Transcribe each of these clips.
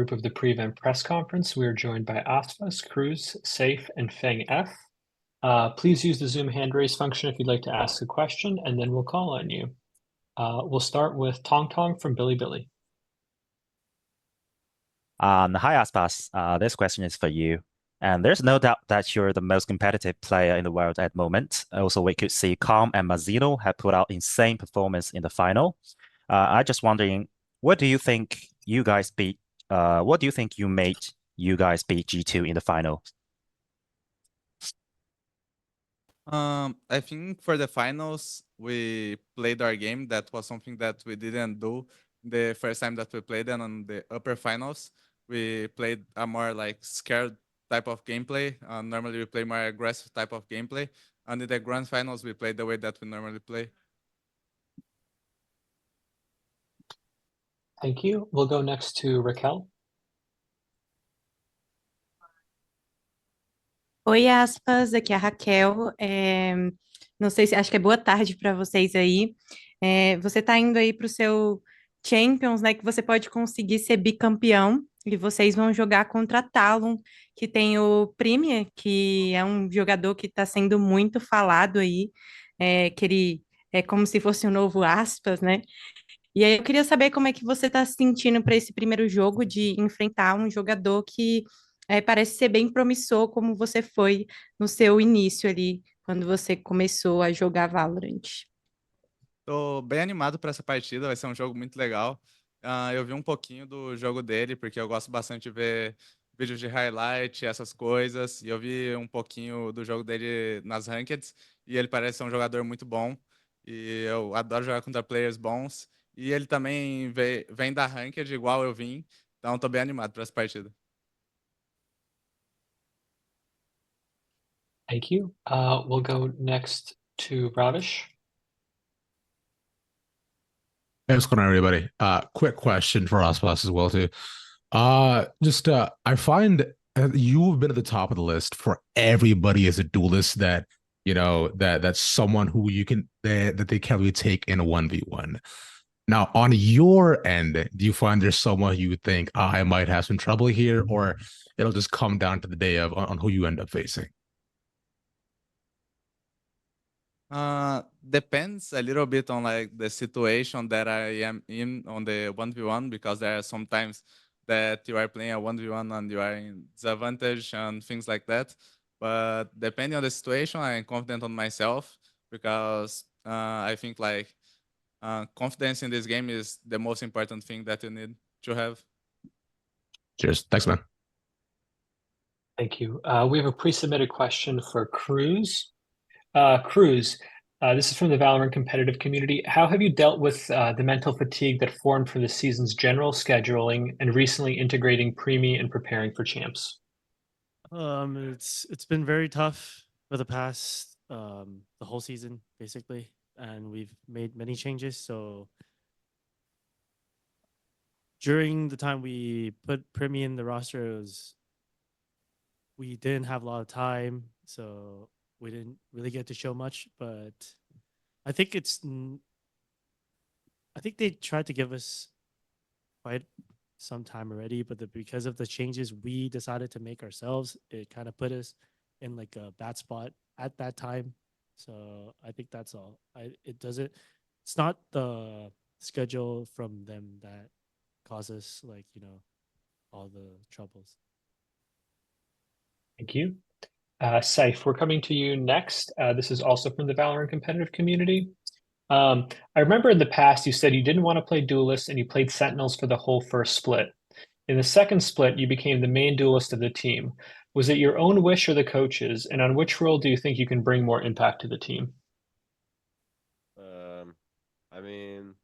Group of the Pre-Event Press Conference. We are joined by aspas, Crws, Sayf, and FengF. Please use the Zoom hand raise function if you'd like to ask a question, and then we'll call on you. We'll start with Tong Tong from Billy. Hi, Aspas. This question is for you. And there's no doubt that you're the most competitive player in the world at the moment. Also, we could see Calm and Mazino have put out insane performance in the final. I just wondering, what do you think you guys beat? What do you think made you guys beat G2 in the final? I think for the finals, we played our game. That was something that we didn't do the first time that we played, and on the upper finals, we played a more like scared type of gameplay. Normally, we play more aggressive type of gameplay. And in the grand finals, we played the way that we normally play. Thank you. We'll go next to Raquel. Oi, aspas, aqui é a Raquel. Não sei se acho que é boa tarde para vocês aí. Você está indo aí para o seu Champions, né? Que você pode conseguir ser bicampeão e vocês vão jogar contra a Talon, que tem o Premier, que é um jogador que está sendo muito falado aí, que ele é como se fosse um novo aspas, né? E aí eu queria saber como é que você está se sentindo para esse primeiro jogo de enfrentar um jogador que parece ser bem promissor, como você foi no seu início ali, quando você começou a jogar Valorant. Tô bem animado para essa partida, vai ser um jogo muito legal. Eu vi um pouquinho do jogo dele, porque eu gosto bastante de ver vídeos de highlight, essas coisas, e eu vi um pouquinho do jogo dele nas rankeds, e ele parece ser um jogador muito bom, e eu adoro jogar contra players bons, e ele também vem da ranked, igual eu vim, então tô bem animado para essa partida. Thank you. We'll go next to Ravish. Hey, what's going on, everybody? Quick question for aspas as well too. I find you've been at the top of the list for everybody as a duelist that that's someone who you can that they can't really take in a 1v1. Now, on your end, do you find there's someone you would think I might have some trouble here, or it'll just come down to the day of on who you end up facing? Depends a little bit on like the situation that I am in on the 1v1, because there are some times that you are playing a 1v1 and you are in disadvantage and things like that. But depending on the situation, I am confident on myself, because I think like confidence in this game is the most important thing that you need to have. Cheers. Thanks, man. Thank you. We have a pre-submitted question for Crws. Crws, this is from the Valorant competitive community. How have you dealt with the mental fatigue that formed from the season's general scheduling and recently integrating Premi and preparing for champs? It's been very tough for the past the whole season basically, and we've made many changes. So during the time we put Premi in the roster, we didn't have a lot of time, so we didn't really get to show much. But I think they tried to give us quite some time already, but because of the changes we decided to make ourselves, it kind of put us in like a bad spot at that time. So I think that's all. It's not the schedule from them that causes like, all the troubles. Thank you. Sayf, we're coming to you next. This is also from the Valorant competitive community. I remember in the past you said you didn't want to play duelists and you played sentinels for the whole first split. In the second split, you became the main duelist of the team. Was it your own wish or the coaches? And on which role do you think you can bring more impact to the team? I mean,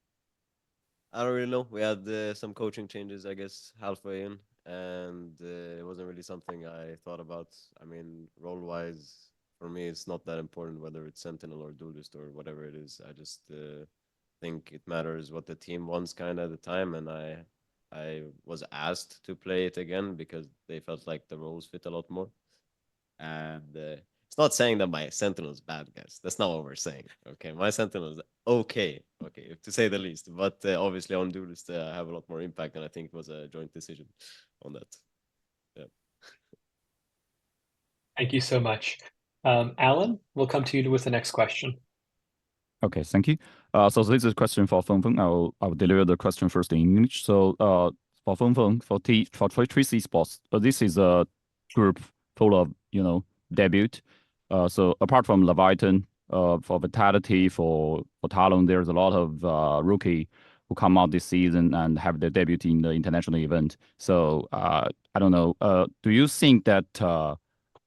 I don't really know. We had some coaching changes, I guess, halfway in, and it wasn't really something I thought about. I mean, role-wise, for me, it's not that important whether it's Sentinel or Duelist or whatever it is. I just think it matters what the team wants kind of at the time, and I was asked to play it again because they felt like the roles fit a lot more. And It's not saying that my Sentinel is bad, guys. That's not what we're saying. Okay, my Sentinel is okay, to say the least. But obviously on Duelist, I have a lot more impact, and I think it was a joint decision on that. Yeah. Thank you so much. Alan, we'll come to you with the next question. Okay, thank you. So this is a question for FengF. I'll deliver the question first in English. So for FengF, for Tracy Sports, this is a group full of debut. So apart from Leviathan, for Vitality, for Talon, there's a lot of rookie who come out this season and have their debut in the international event. So I don't know. Do you think that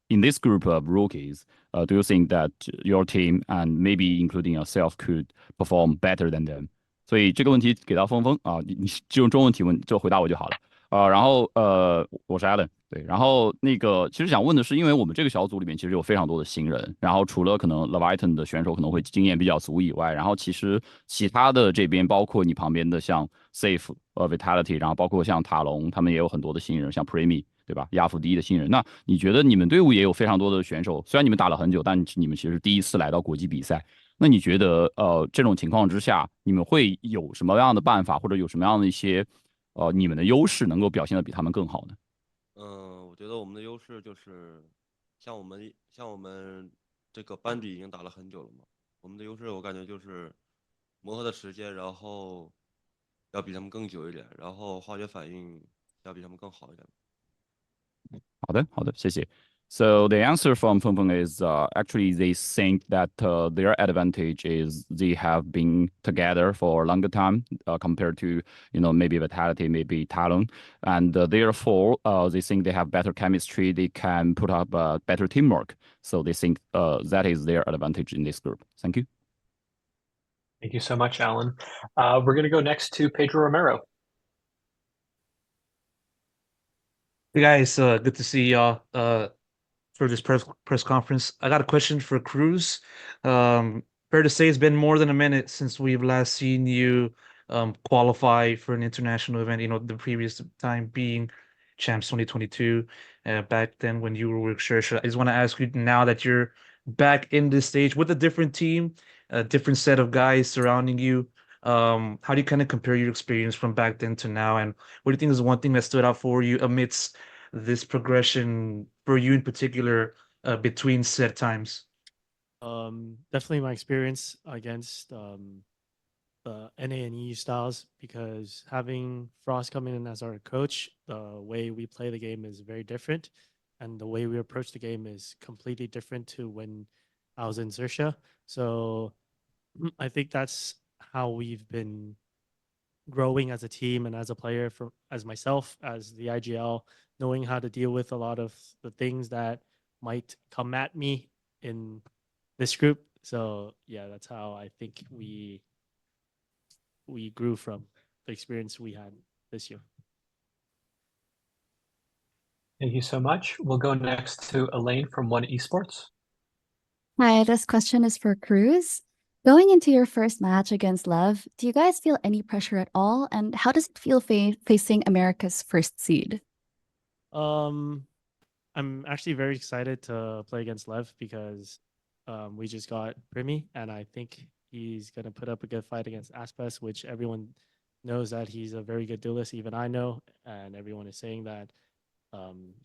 in this group of rookies, do you think that your team and maybe including yourself could perform better than them? 所以这个问题给到峰峰啊，你就用中文提问，就回答我就好了。然后我是 Alan， 对，然后那个其实想问的是，因为我们这个小组里面其实有非常多的新人，然后除了可能 Leviathan 的选手可能会经验比较足以外，然后其实其他的这边包括你旁边的像 Sayf Vitality， 然后包括像塔隆，他们也有很多的新人，像 Premi。对吧？亚服第一的新人，那你觉得你们队伍也有非常多的选手，虽然你们打了很久，但你们其实第一次来到国际比赛。那你觉得这种情况之下，你们会有什么样的办法，或者有什么样的一些你们的优势能够表现的比他们更好呢？我觉得我们的优势就是像我们这个班底已经打了很久了嘛，我们的优势我感觉就是磨合的时间，然后要比他们更久一点，然后化学反应要比他们更好一点。好的，谢谢。So the answer from FengF is actually they think that their advantage is they have been together for a longer time compared to maybe Vitality, maybe Talon, and therefore they think they have better chemistry. They can put up better teamwork. So they think that is their advantage in this group. Thank you. Thank you so much, Alan. We're going to go next to Pedro Romero. Hey guys, good to see y'all for this press conference. I got a question for Crws. Fair to say it's been more than a minute since we've last seen you qualify for an international event, the previous time being Champs 2022, back then when you were with Shersha. I just want to ask you now that you're back in this stage with a different team, a different set of guys surrounding you. How do you kind of compare your experience from back then to now? And what do you think is one thing that stood out for you amidst this progression for you in particular between set times? Definitely my experience against the NA and EU styles, because having Frost come in as our coach, the way we play the game is very different, and the way we approach the game is completely different to when I was in Xerxia. So I think that's how we've been growing as a team and as a player, as myself, as the IGL, knowing how to deal with a lot of the things that might come at me in this group. So yeah, that's how I think we grew from the experience we had this year. Thank you so much. We'll go next to Elaine from VIT Esports. Hi, this question is for Crws. Going into your first match against Lev, do you guys feel any pressure at all? And how does it feel facing America's first seed? I'm actually very excited to play against Lev because we just got Primi, and I think he's going to put up a good fight against aspas, which everyone knows that he's a very good duelist. Even I know, and everyone is saying that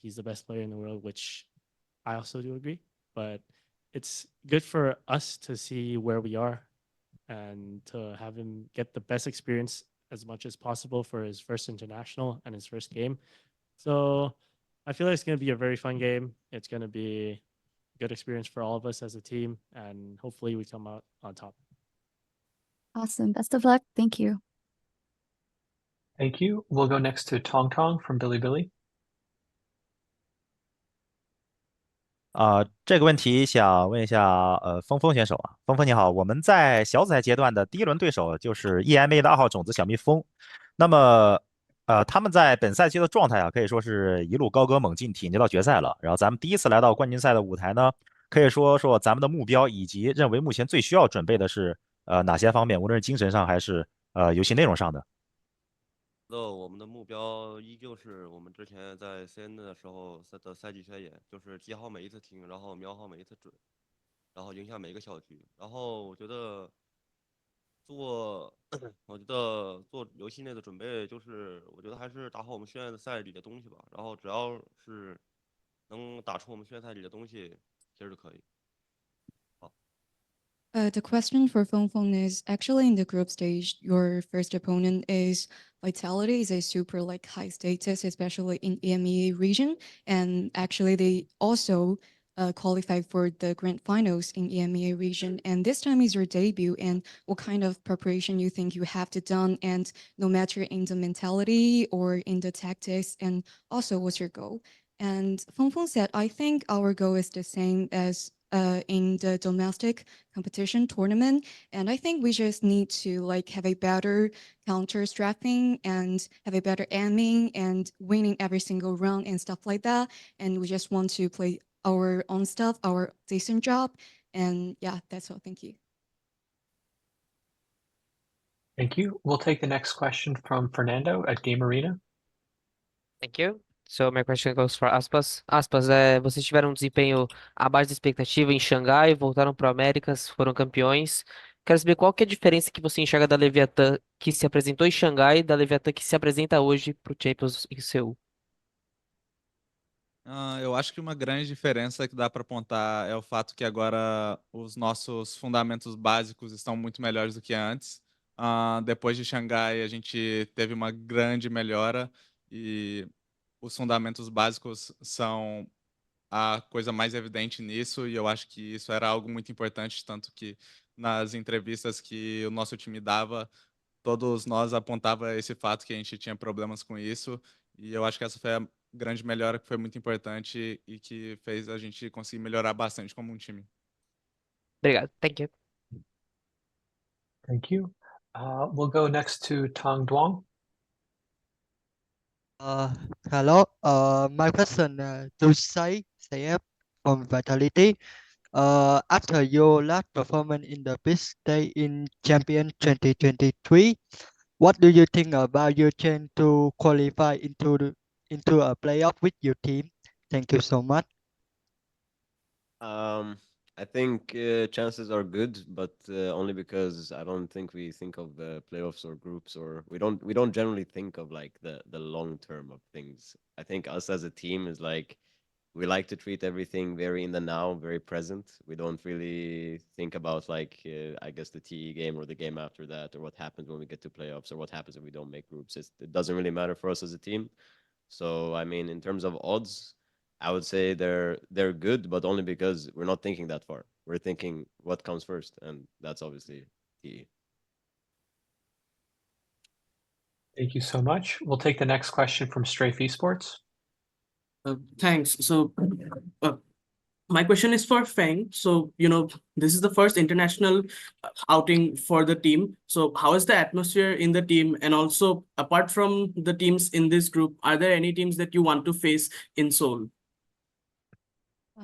he's the best player in the world, which I also do agree. But it's good for us to see where we are and to have him get the best experience as much as possible for his first international and his first game. So I feel like it's going to be a very fun game. It's going to be a good experience for all of us as a team, and hopefully we come out on top. Awesome. Best of luck. Thank you. Thank you. We'll go next to Tong Tong from Bilibili. 这个问题想问一下，峰选手啊，峰你好，我们在小组赛阶段的第一轮对手就是 EMA 的2号种子小蜜蜂，那么他们在本赛季的状态啊，可以说是一路高歌猛进，挺进到决赛了。然后咱们第一次来到冠军赛的舞台呢，可以说咱们的目标以及认为目前最需要准备的是哪些方面，无论是精神上还是游戏内容上的。我们的目标依旧是我们之前在 CN 的时候的赛季宣言，就是接好每一次停，然后瞄好每一次准，然后影响每一个小局。然后我觉得做游戏内的准备，就是我觉得还是打好我们训练赛里的东西吧。然后只要是能打出我们训练赛里的东西，其实就可以。The question for Feng is actually in the group stage, your first opponent is Vitality, is a super like high status, especially in EMEA region. And actually they also qualified for the grand finals in EMEA region. And this time is your debut, and what kind of preparation you think you have to done, and no matter in the mentality or in the tactics, and also what's your goal? And Feng said, I think our goal is the same as in the domestic competition tournament. And I think we just need to like have a better counter strapping and have a better aiming and winning every single round and stuff like that. And we just want to play our own stuff, our decent job. And yeah, that's all. Thank you. Thank you. We'll take the next question from Fernando at Game Arena. Thank you. So my question goes for Aspas. Aspas, vocês tiveram um desempenho abaixo da expectativa em Xangai, voltaram para o Américas, foram campeões. Quero saber qual que é a diferença que você enxerga da Leviatã que se apresentou em Xangai e da Leviatã que se apresenta hoje para o Champions em Seul. Eu acho que uma grande diferença que dá para apontar é o fato que agora os nossos fundamentos básicos estão muito melhores do que antes. Depois de Xangai, a gente teve uma grande melhora e os fundamentos básicos são a coisa mais evidente nisso, e eu acho que isso era algo muito importante, tanto que nas entrevistas que o nosso time dava, todos nós apontava esse fato que a gente tinha problemas com isso, e eu acho que essa foi a grande melhora que foi muito importante e que fez a gente conseguir melhorar bastante como um time. Obrigado. Thank you. Thank you. We'll go next to Tang Duong. Hello. My question to Sayf from Vitality. After your last performance in the big stage in Champion 2023, what do you think about your chance to qualify into a playoff with your team? Thank you so much. I think chances are good, but only because I don't think we think of playoffs or groups, or we don't generally think of like the long term of things. I think us as a team is like we like to treat everything very in the now, very present. We don't really think about like I guess the TE game or the game after that, or what happens when we get to playoffs, or what happens if we don't make groups. It doesn't really matter for us as a team. So I mean, in terms of odds, I would say they're good, but only because we're not thinking that far. We're thinking what comes first, and that's obviously TE. Thank you so much. We'll take the next question from Strafe Esports. Thanks. So my question is for Feng. So, this is the first international outing for the team. So how is the atmosphere in the team? And also, apart from the teams in this group, are there any teams that you want to face in Seoul?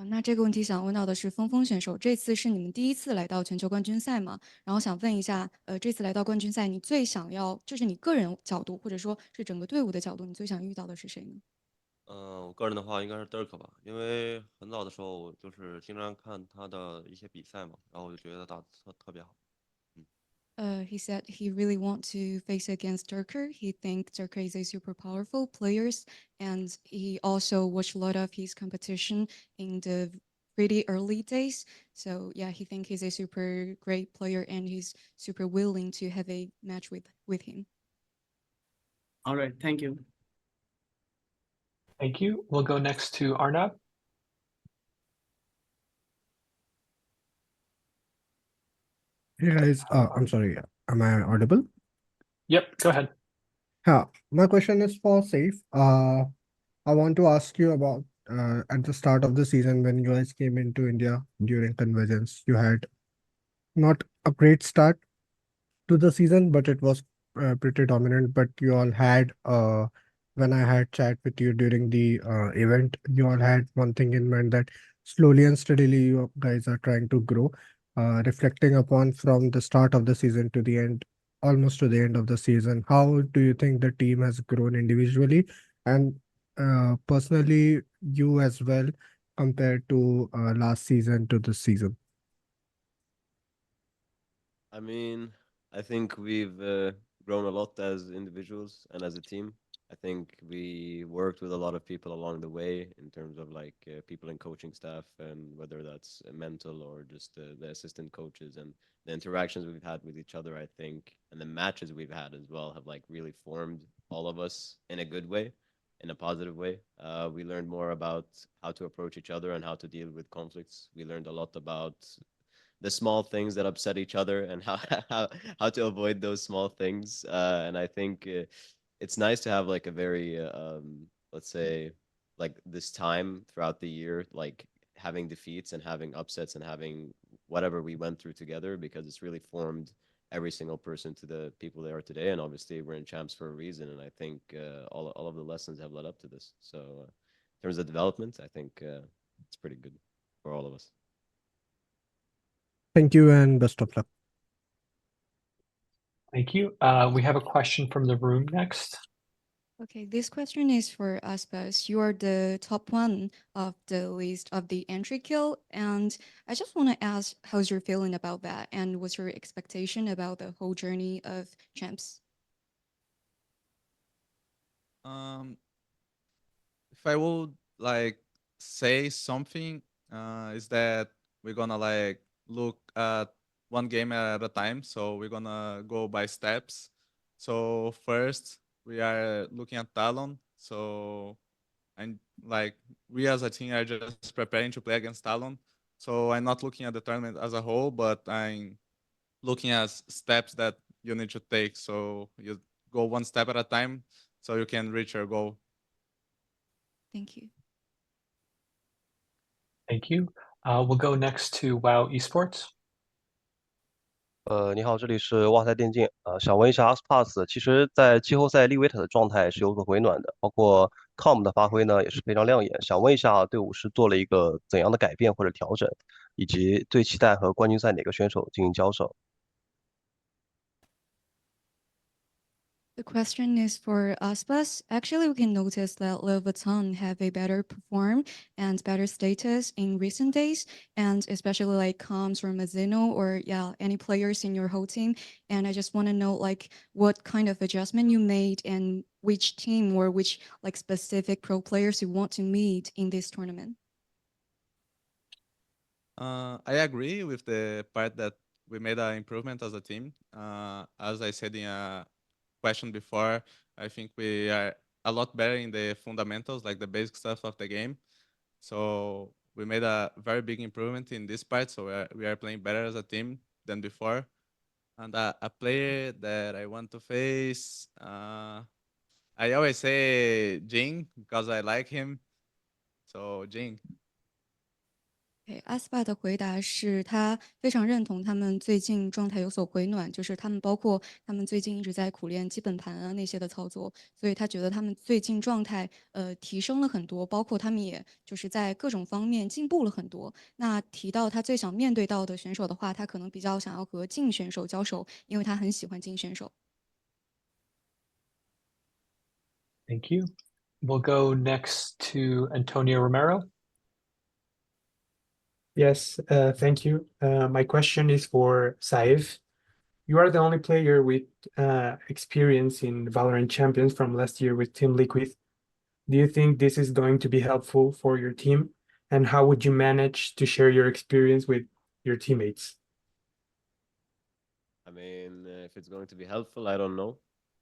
那这个问题想问到的是峰选手，这次是你们第一次来到全球冠军赛吗？然后想问一下，这次来到冠军赛，你最想要，就是你个人角度，或者说是整个队伍的角度，你最想遇到的是谁呢？我个人的话应该是 Dirk 吧，因为很早的时候就是经常看他的一些比赛嘛，然后我就觉得打得特别好。He said he really want to face against Durker. He think Durker is a super powerful players, and he also watched a lot of his competition in the pretty early days. So yeah, he think he's a super great player, and he's super willing to have a match with him. All right, thank you. Thank you. We'll go next to Arnab. Hey guys, I'm sorry, am I audible? Yep, go ahead. Yeah, my question is for Safe. I want to ask you about at the start of the season when you guys came into India during Convergence, you had not a great start to the season, but it was pretty dominant. But you all had, when I had chat with you during the event, you all had one thing in mind that slowly and steadily you guys are trying to grow. Reflecting upon from the start of the season to the end, almost to the end of the season. How do you think the team has grown individually and personally, you as well, compared to last season to this season? I mean, I think we've grown a lot as individuals and as a team. I think we worked with a lot of people along the way in terms of like people in coaching staff, and whether that's mental or just the assistant coaches, and the interactions we've had with each other, I think, and the matches we've had as well have like really formed all of us in a good way, in a positive way. We learned more about how to approach each other and how to deal with conflicts. We learned a lot about the small things that upset each other and how to avoid those small things. And I think it's nice to have like a very let's say like this time throughout the year, like having defeats and having upsets and having whatever we went through together, because it's really formed every single person to the people they are today. And obviously we're in champs for a reason, and I think all of the lessons have led up to this. So in terms of development, I think it's pretty good for all of us. Thank you and best of luck. Thank you. We have a question from the room next. Okay, this question is for aspas. You are the top one of the list of the entry kill, and I just want to ask, how's your feeling about that, and what's your expectation about the whole journey of champs? If I would like say something, is that we're gonna like look at one game at a time. So we're gonna go by steps. So first we are looking at Talon. So and like we as a team are just preparing to play against Talon. So I'm not looking at the tournament as a whole, but I'm looking at steps that you need to take. So you go one step at a time so you can reach your goal. Thank you. Thank you. We'll go next to WoW Esports. 你好，这里是旺财电竞。想问一下 aspas，其实，在季后赛利维塔的状态是有所回暖的，包括 com 的发挥呢也是非常亮眼。想问一下，队伍是做了一个怎样的改变或者调整，以及最期待和冠军赛哪个选手进行交手？ The question is for aspas. Actually, we can notice that Leviton have a better perform and better status in recent days, and especially like Coms or Mazzino or any players in your whole team. And I just want to know like what kind of adjustment you made and which team or which like specific pro players you want to meet in this tournament. I agree with the part that we made an improvement as a team. As I said in a question before, I think we are a lot better in the fundamentals, like the basic stuff of the game. So we made a very big improvement in this part. So we are playing better as a team than before. And a player that I want to face, I always say Jing because I like him. So Jing. aspa 的回答是他非常认同他们最近状态有所回暖，就是他们包括他们最近一直在苦练基本盘啊那些的操作，所以他觉得他们最近状态提升了很多，包括他们也就是在各种方面进步了很多。那提到他最想面对到的选手的话，他可能比较想要和竞选手交手，因为他很喜欢竞选手。Thank you. We'll go next to Antonio Romero. Yes, thank you. My question is for Sayf. You are the only player with experience in VALORANT Champions from last year with Team Liquid. Do you think this is going to be helpful for your team? And how would you manage to share your experience with your teammates? I mean, if it's going to be helpful, I don't know.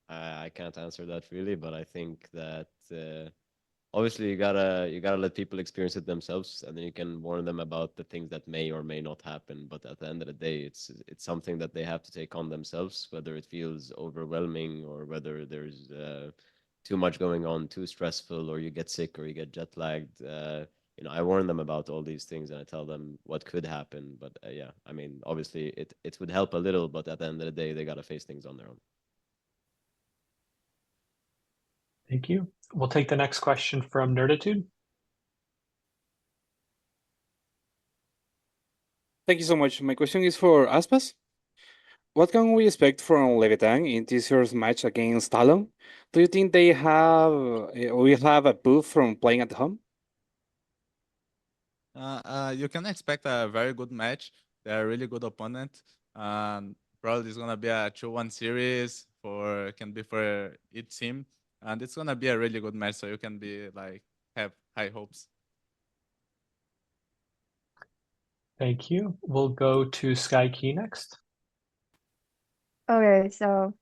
I can't answer that really, but I think that obviously you gotta let people experience it themselves, and then you can warn them about the things that may or may not happen. But at the end of the day, it's something that they have to take on themselves, whether it feels overwhelming or whether there's too much going on, too stressful, or you get sick or you get jet lagged. You know, I warn them about all these things and I tell them what could happen. But yeah, I mean, obviously it would help a little, but at the end of the day, they gotta face things on their own. Thank you. We'll take the next question from Nerditude. Thank you so much. My question is for aspas. what can we expect from Levitan in this year's match against Talon? Do you think they will have a booth from playing at home? You can expect a very good match. They're a really good opponent. Probably it's gonna be a 2-1 series can be for each team, and it's gonna be a really good match. So you can have high hopes. Thank you. We'll go to Sky Key next. Okay, so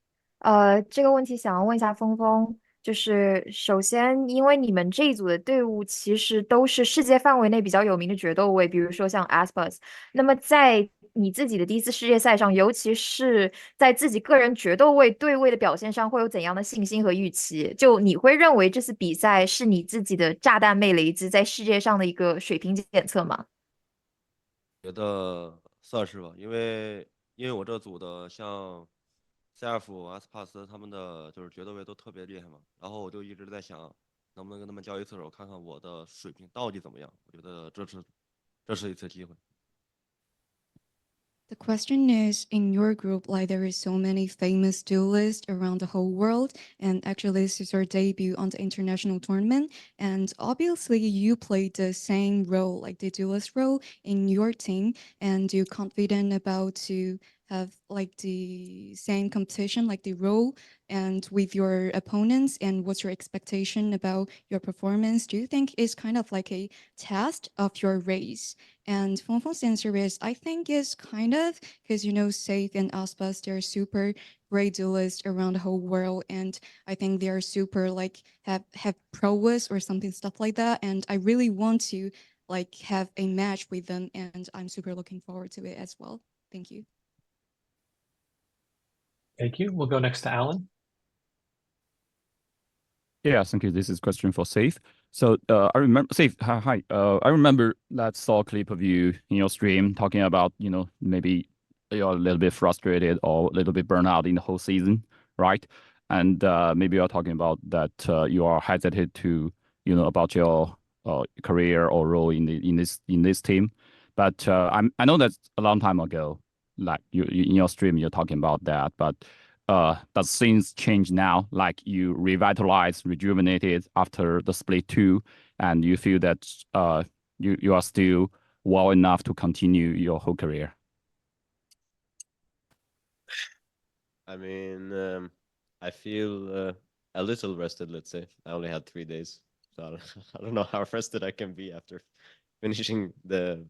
这个问题想要问一下峰峰，就是首先，因为你们这一组的队伍其实都是世界范围内比较有名的决斗位，比如说像 aspas。那么在你自己的第一次世界赛上，尤其是在自己个人决斗位对位的表现上，会有怎样的信心和预期？就你会认为这次比赛是你自己的炸弹魅雷兹在世界上的一个水平检测吗？觉得算是吧，因为我这组的像塞尔夫、阿斯帕斯他们的就是决斗位都特别厉害嘛，然后我就一直在想，能不能跟他们交一次手，看看我的水平到底怎么样。我觉得这是一次机会。The question is, in your group, like there is so many famous duelists around the whole world, and actually this is your debut on the international tournament, and obviously you played the same role, like the duelist role in your team, and you're confident about to have like the same competition, like the role and with your opponents, and what's your expectation about your performance? Do you think it's kind of like a test of your race? And Fengfeng's answer is, I think it's kind of, because Sayf and aspas, they're super great duelists around the whole world, and I think they're super like have prowess or something stuff like that. And I really want to like have a match with them, and I'm super looking forward to it as well. Thank you. Thank you. We'll go next to Alan. Yeah, thank you. This is a question for Sayf. So I remember Sayf. Hi. I remember that saw a clip of you in your stream talking about maybe you're a little bit frustrated or a little bit burnt out in the whole season, right? And maybe you're talking about that you are hesitant to about your career or role in this team. But I know that's a long time ago. Like you in your stream, you're talking about that, but does things change now? Like you revitalized, rejuvenated after the split 2, and you feel that you are still well enough to continue your whole career? I mean, I feel a little rested, let's say. I only had 3 days, so I don't know how rested I can be after finishing the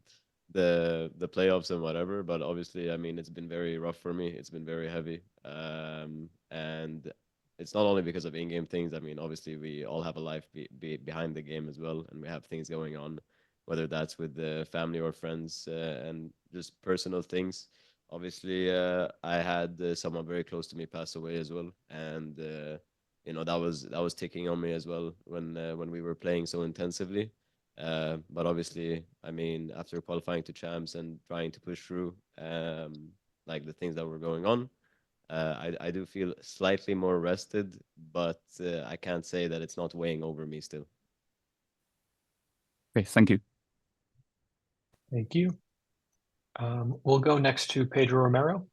playoffs and whatever. But obviously, I mean, it's been very rough for me. It's been very heavy, and it's not only because of in-game things. I mean, obviously, we all have a life behind the game as well, and we have things going on, whether that's with the family or friends, and just personal things. Obviously, I had someone very close to me pass away as well, and that was ticking on me as well when we were playing so intensively. But obviously, I mean, after qualifying to champs and trying to push through, like the things that were going on, I do feel slightly more rested, but I can't say that it's not weighing over me still. Okay, thank you. Thank you. We'll go next to Pedro Romero.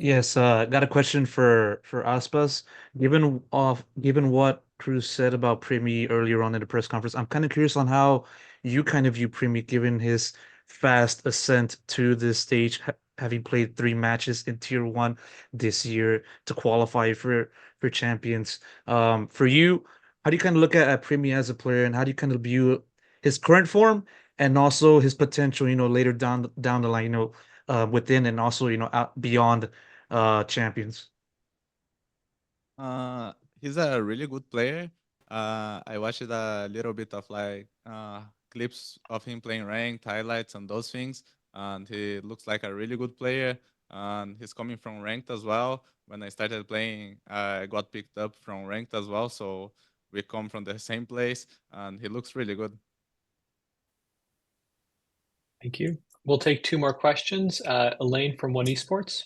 Yes, got a question for aspas. Given what Crws said about Primi earlier on in the press conference, I'm kind of curious on how you kind of view Primi given his fast ascent to this stage, having played 3 matches in Tier 1 this year to qualify for champions. For you, how do you kind of look at Primi as a player, and how do you kind of view his current form and also his potential, later down the line, within and also out beyond champions? He's a really good player. I watched a little bit of clips of him playing ranked, highlights, and those things, and he looks like a really good player. And he's coming from ranked as well. When I started playing, I got picked up from ranked as well, so we come from the same place, and he looks really good. Thank you. We'll take 2 more questions. Elaine from VIT Esports.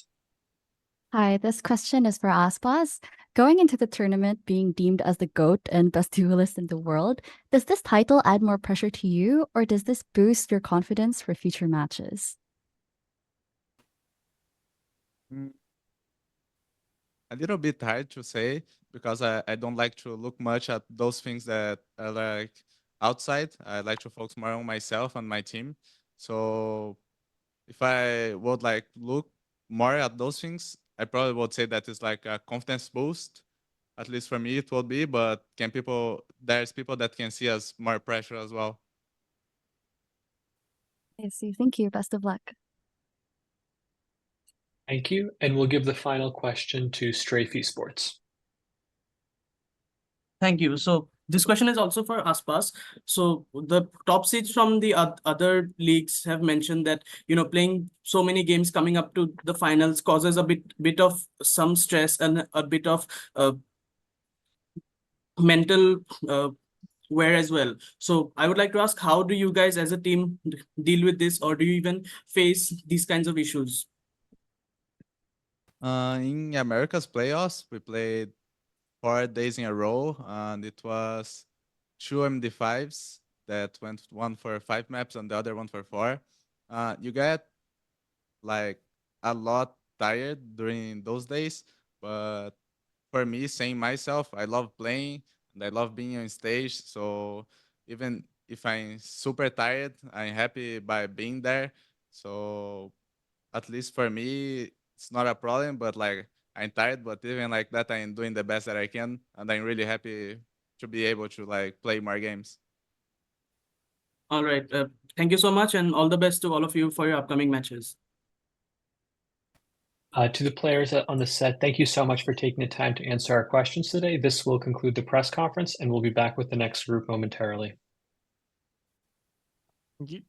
Hi, this question is for aspas. Going into the tournament being deemed as the GOAT and best duelist in the world, does this title add more pressure to you, or does this boost your confidence for future matches? A little bit hard to say because I don't like to look much at those things that are like outside. I like to focus more on myself and my team. So if I would like look more at those things, I probably would say that it's like a confidence boost. At least for me, it would be. But there's people that can see as more pressure as well. I see. Thank you. Best of luck. Thank you. And we'll give the final question to Strafe Esports. Thank you. So this question is also for aspas. So the top seeds from the other leagues have mentioned that, you know, playing so many games coming up to the finals causes a bit of some stress and a bit of mental wear as well. So I would like to ask, how do you guys as a team deal with this, or do you even face these kinds of issues? In America's playoffs, we played 4 days in a row, and it was 2 MD5s that went one for 5 maps and the other one for 4. You get like a lot tired during those days, but for me, saying myself, I love playing and I love being on stage. So even if I'm super tired, I'm happy by being there. So at least for me, it's not a problem, but like I'm tired, but even like that, I'm doing the best that I can. And I'm really happy to be able to like play more games. All right. Thank you so much, and all the best to all of you for your upcoming matches. To the players on the set, thank you so much for taking the time to answer our questions today. This will conclude the press conference, and we'll be back with the next group momentarily. Thank you.